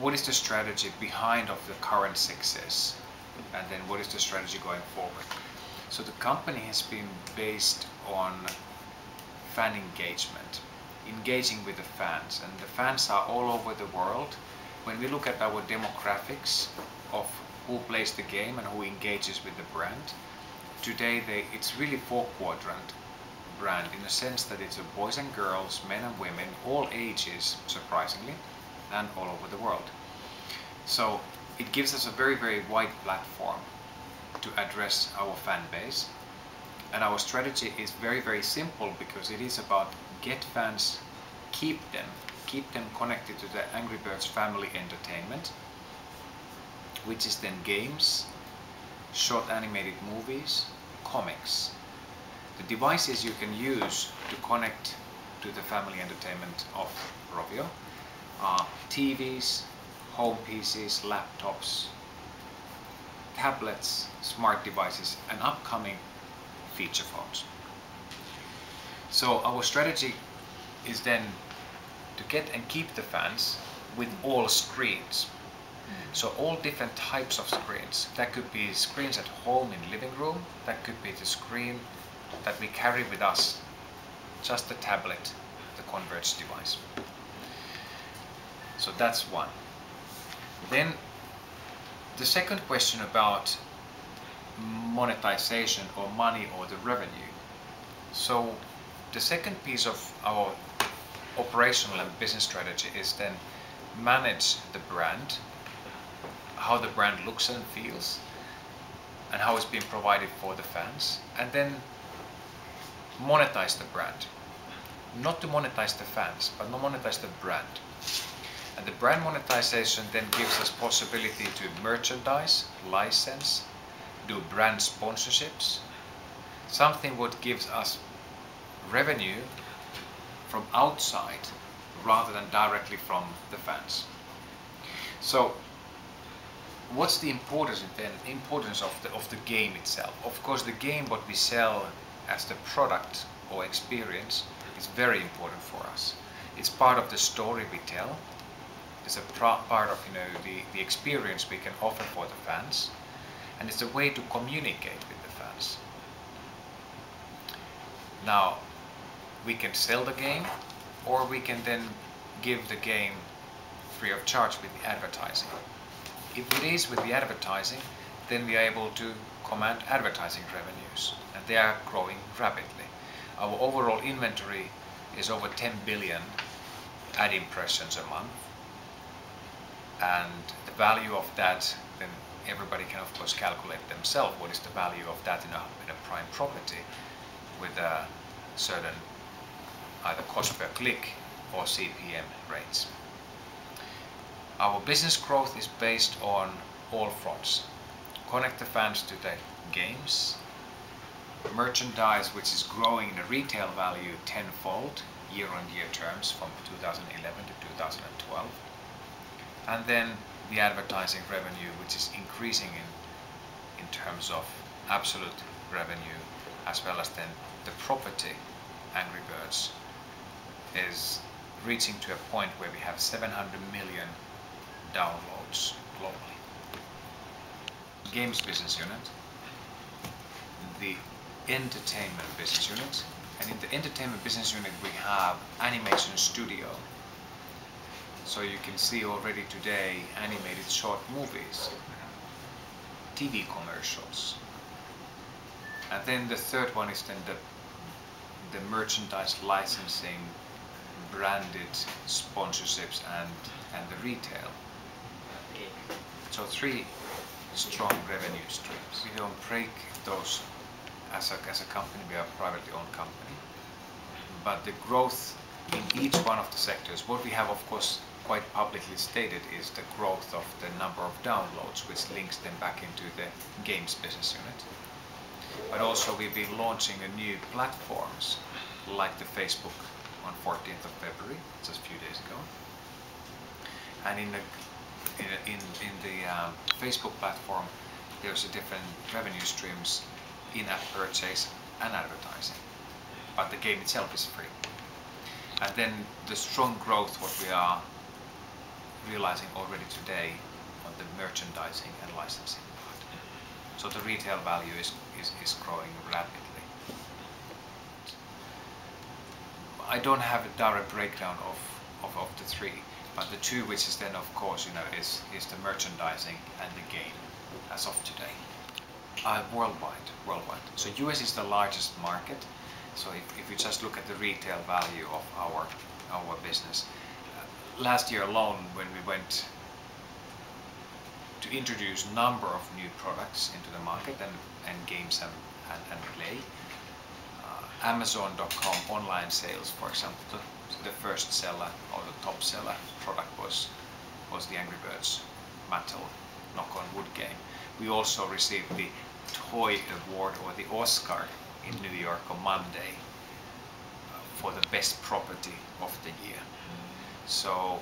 what is the strategy behind of the current success, and then what is the strategy going forward. So the company has been based on fan engagement, engaging with the fans, and the fans are all over the world. When we look at our demographics of who plays the game and who engages with the brand, today it's really four-quadrant brand, in the sense that it's a boys and girls, men and women, all ages, surprisingly, and all over the world. So it gives us a very, very wide platform to address our fan base. And our strategy is very, very simple, because it is about get fans, keep them connected to the Angry Birds family entertainment, which is then games, short animated movies, comics. The devices you can use to connect to the family entertainment of Rovio are TVs, home PCs, laptops, tablets, smart devices, and upcoming feature phones. So our strategy is then to get and keep the fans with all screens. So all different types of screens. That could be screens at home in living room, that could be the screen that we carry with us, just the tablet, the converged device. So that's one. Then the second question about monetization or money or the revenue. So the second piece of our operational and business strategy is then manage the brand, how the brand looks and feels, and how it's being provided for the fans, and then monetize the brand. Not to monetize the fans, but to monetize the brand. And the brand monetization then gives us possibility to merchandise, license, do brand sponsorships, something what gives us revenue from outside rather than directly from the fans. So what's the importance of the game itself? Of course, the game what we sell as the product or experience is very important for us. It's part of the story we tell. It's a part of the experience we can offer for the fans, and it's a way to communicate with the fans. Now, we can sell the game, or we can then give the game free of charge with the advertising. If it is with the advertising, then we are able to command advertising revenues, and they are growing rapidly. Our overall inventory is over 10 billion ad impressions a month, and the value of that, then everybody can of course calculate themselves what is the value of that in a prime property with a certain either cost per click or CPM rates. Our business growth is based on all fronts. Connect the fans to the games, merchandise which is growing in a retail value tenfold year-on-year terms from 2011 to 2012, and then the advertising revenue, which is increasing in terms of absolute revenue, as well as then the property Angry Birds is reaching to a point where we have 700 million downloads globally. Games business unit, the entertainment business unit, and in the entertainment business unit we have animation studio. So you can see already today animated short movies, TV commercials, and then the third one is then the merchandise licensing, branded sponsorships, and the retail. So three strong revenue streams. We don't break those as a company. We are a privately owned company, but the growth in each one of the sectors, what we have of course quite publicly stated is the growth of the number of downloads, which links them back into the games business unit. But also we've been launching a new platforms like the Facebook on 14th of February, just a few days ago. And in the Facebook platform, there's a different revenue streams, in-app purchase and advertising. But the game itself is free. And then the strong growth what we are realizing already today on the merchandising and licensing part. So the retail value is growing rapidly. I don't have a direct breakdown of the three, but the two, which is then of course, is the merchandising and the game as of today. Worldwide. So US is the largest market. So if you just look at the retail value of our business, last year alone, when we went to introduce a number of new products into the market and games and play, Amazon.com online sales, for example, the first seller or the top seller product was the Angry Birds Mattel Knock on Wood game. We also received the Toy Award or the Oscar in New York on Monday for the best property of the year. So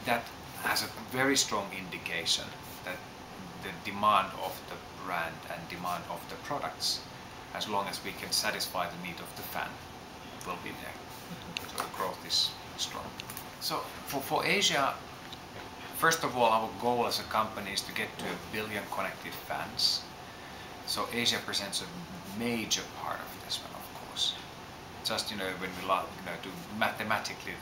that has a very strong indication that the demand of the brand and demand of the products, as long as we can satisfy the need of the fan, will be there. So the growth is strong. So for Asia, first of all, our goal as a company is to get to 1 billion connected fans. So Asia presents a major part of this one, of course. Just when we do mathematically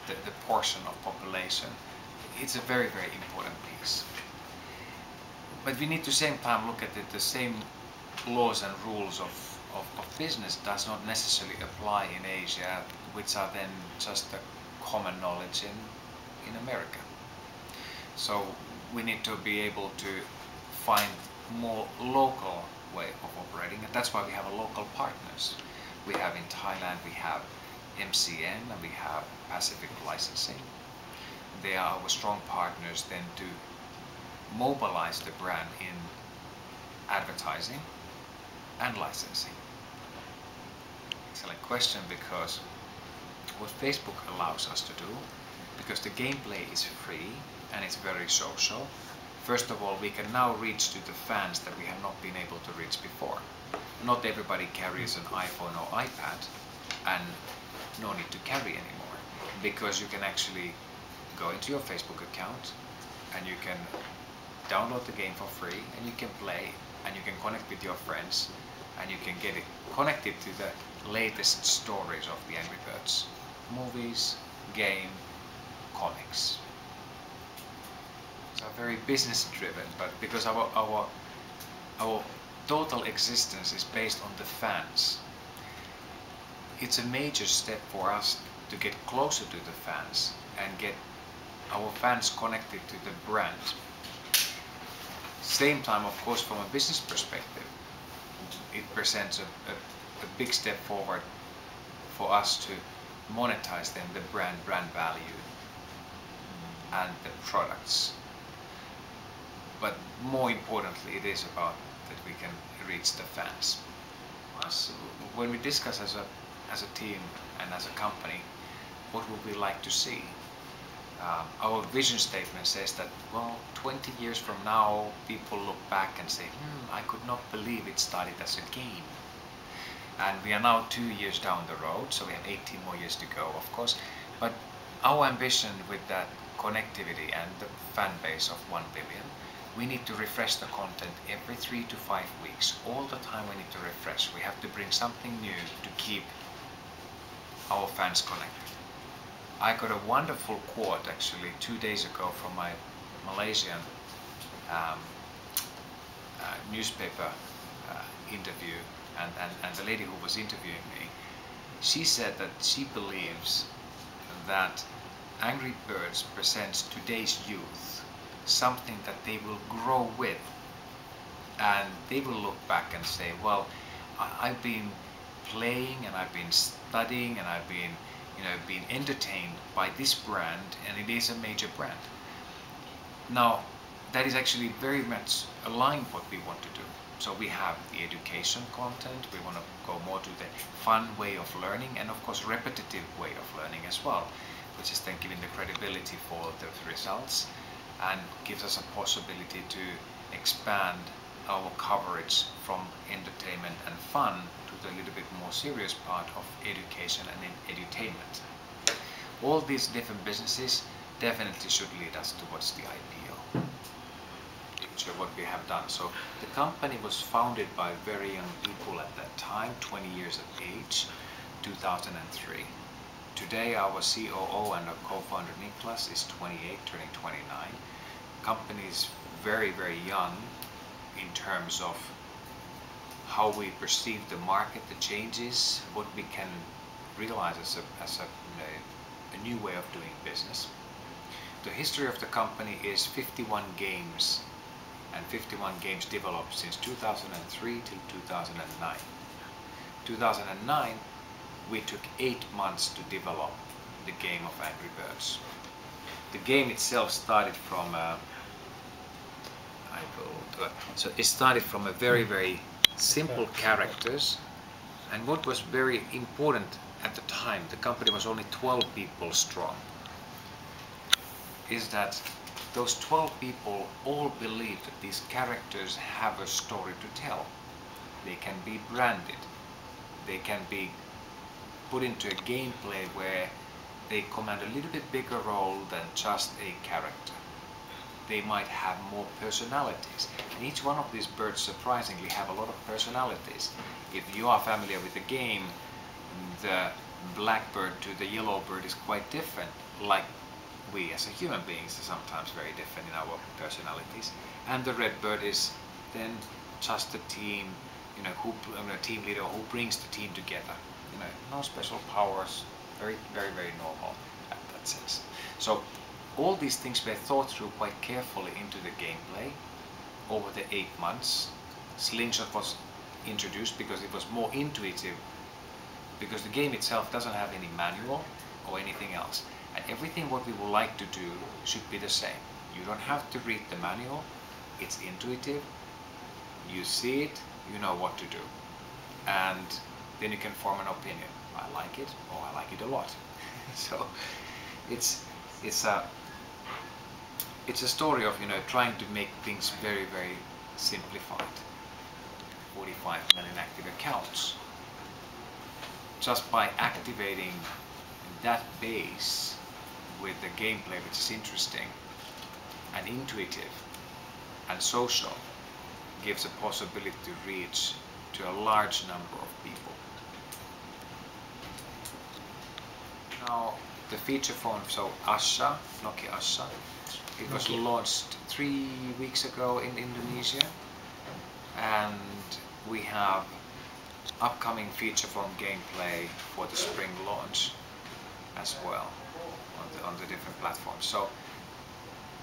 the portion of population, it's a very, very important piece. But we need to same time look at it, the same laws and rules of business does not necessarily apply in Asia, which are then just the common knowledge in America. So we need to be able to find more local way of operating, and that's why we have a local partners. We have in Thailand, we have MCN and we have Pacific Licensing. They are our strong partners then to mobilize the brand in advertising and licensing. Excellent question, because what Facebook allows us to do, because the gameplay is free and it's very social, first of all, we can now reach to the fans that we have not been able to reach before. Not everybody carries an iPhone or iPad, and no need to carry anymore, because you can actually go into your Facebook account and you can download the game for free and you can play and you can connect with your friends and you can get it connected to the latest stories of the Angry Birds. Movies, game, comics. So very business driven, but because our total existence is based on the fans, it's a major step for us to get closer to the fans and get our fans connected to the brand. Same time, of course, from a business perspective, it presents a big step forward for us to monetize then the brand value and the products. But more importantly, it is about that we can reach the fans. Us, when we discuss as a team and as a company, what would we like to see? Our vision statement says that, well, 20 years from now, people look back and say, I could not believe it started as a game. And we are now 2 years down the road, so we have 18 more years to go, of course. But our ambition with that connectivity and the fan base of 1 billion, we need to refresh the content every 3 to 5 weeks. All the time we need to refresh. We have to bring something new to keep our fans connected. I got a wonderful quote actually 2 days ago from my Malaysian newspaper interview, and the lady who was interviewing me, she said that she believes that Angry Birds presents today's youth something that they will grow with, and they will look back and say, well, I've been playing and I've been studying and I've been being entertained by this brand, and it is a major brand. Now, that is actually very much aligned what we want to do. So we have the education content, we want to go more to the fun way of learning, and of course repetitive way of learning as well, which is then giving the credibility for the results and gives us a possibility to expand our coverage from entertainment and fun to the little bit more serious part of education and edutainment. All these different businesses definitely should lead us towards the ideal picture what we have done. So the company was founded by very young people at that time, 20 years of age, 2003. Today our COO and our co-founder Niklas is 28, turning 29. Company is very, very young in terms of how we perceive the market, the changes, what we can realize as a new way of doing business. The history of the company is 51 games, and 51 games developed since 2003 till 2009. 2009 we took 8 months to develop the game of Angry Birds. The game itself started from it started from a very, very simple characters, and what was very important at the time, the company was only 12 people strong, is that those 12 people all believed that these characters have a story to tell. They can be branded, they can be put into a gameplay where they command a little bit bigger role than just a character. They might have more personalities, and each one of these birds surprisingly have a lot of personalities. If you are familiar with the game, the blackbird to the yellow bird is quite different, like we as a human beings are sometimes very different in our personalities. And the red bird is then just a team, a team leader who brings the team together. No special powers, very, very, very normal at that sense. So all these things were thought through quite carefully into the gameplay over the 8 months. Slingshot was introduced because it was more intuitive, because the game itself doesn't have any manual or anything else, and everything what we would like to do should be the same. You don't have to read the manual, it's intuitive, you see it, you know what to do, and then you can form an opinion. I like it, or I like it a lot. So it's a story of trying to make things very, very simplified. 45 million active accounts. Just by activating that base with the gameplay, which is interesting and intuitive and social, gives a possibility to reach to a large number of people. Now the feature phone, so Asha, Nokia Asha, it was launched 3 weeks ago in Indonesia, and we have upcoming feature phone gameplay for the spring launch as well on the different platforms. So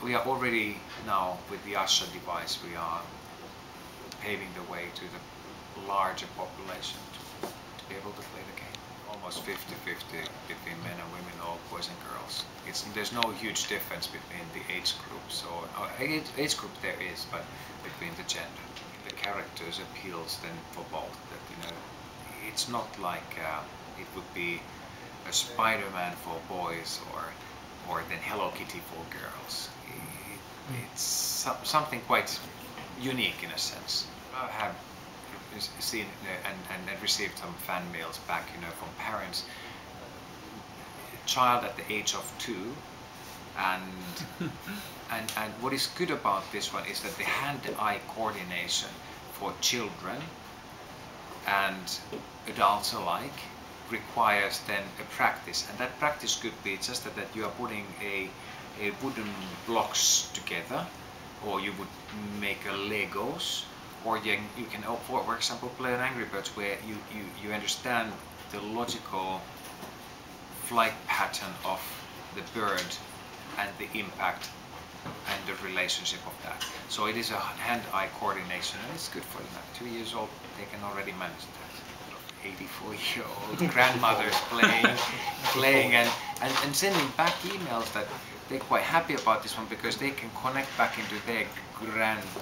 we are already now with the Asha device, we are paving the way to the larger population to be able to play the game. Almost 50-50 between men and women, or boys and girls. There's no huge difference between the age groups, or age group there is, but between the gender. The characters appeals then for both. That it's not like it would be a Spider-Man for boys or then Hello Kitty for girls. It's something quite unique in a sense. I have seen and received some fan mails back, from parents, a child at the age of 2, and what is good about this one is that the hand-eye coordination for children and adults alike requires then a practice, and that practice could be just that you are putting a wooden blocks together, or you would make a Legos, or you can, for example, play an Angry Birds where you understand the logical flight pattern of the bird and the impact and the relationship of that. So it is a hand-eye coordination, and it's good for 2 years old. They can already manage that. 84-year-old grandmothers playing and sending back emails that they're quite happy about this one because they can connect back into their grandchildren.